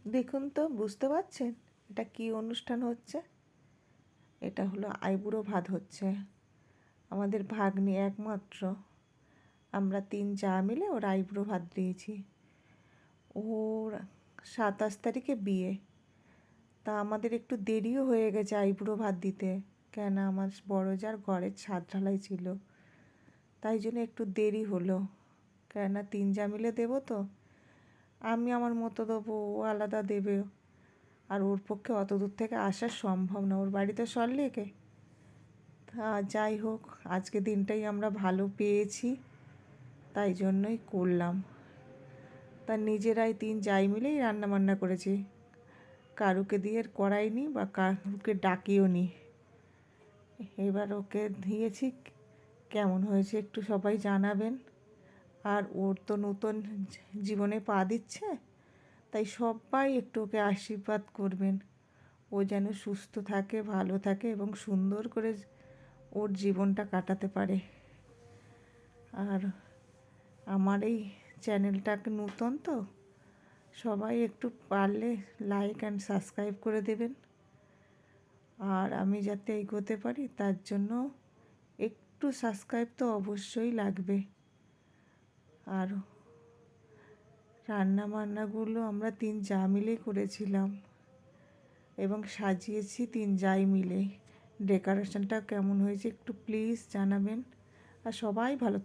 দেখুন তো, বুঝতে পারছেন এটা কি অনুষ্ঠান হচ্ছে? এটা হলো আইবুড়ো ভাত হচ্ছে। আমাদের ভাগ্নি একমাত্র, আমরা 3 যা মিলে ওর আইবুড়ো ভাত দিয়েছি। ওর 27 তারিখে বিয়ে। তা আমাদের একটু দেরিও হয়ে গেছে আইবুড়ো ভাত দিতে, কেন আমার বড় যার ঘরের ছাদ ঢালাই ছিল, তাই জন্য একটু দেরি হলো। কেন 3 যা মিলে দেবো তো, আমি আমার মতো দেবো, ও আলাদা দেবে। আর ওর পক্ষে অত দূর থেকে আসা সম্ভব না, ওর বাড়িতে সল্লেকে। তা যাই হোক, আজকে দিনটাই আমরা ভালো পেয়েছি, তাই জন্যই করলাম। তা নিজেরাই 3 যাই মিলেই রান্নাবান্না করেছি, কারুকে দিয়ে করাইনি বা কারুকে ডাকিও নি। এবার ওকে দিয়েছি, কেমন হয়েছে একটু সবাই জানাবেন। আর ওর তো নতুন জীবনে পা দিচ্ছে, তাই সবাই একটু ওকে আশীর্বাদ করবেন। ও যেন সুস্থ থাকে, ভালো থাকে এবং সুন্দর করে ওর জীবনটা কাটাতে পারে। আর আমার এই চ্যানেলটা নতুন তো, সবাই একটু পারলে লাইক অ্যান্ড সাবস্ক্রাইব করে দেবেন। আর আমি যাতে এগোতে পারি তার জন্য একটু সাবস্ক্রাইব তো অবশ্যই লাগবে। আর রান্নাবান্নাগুলো আমরা 3 যা মিলে করেছিলাম এবং সাজিয়েছি 3 যাই মিলে। ডেকোরেশনটা কেমন হয়েছে একটু প্লিজ জানাবেন। আর সবাই ভালো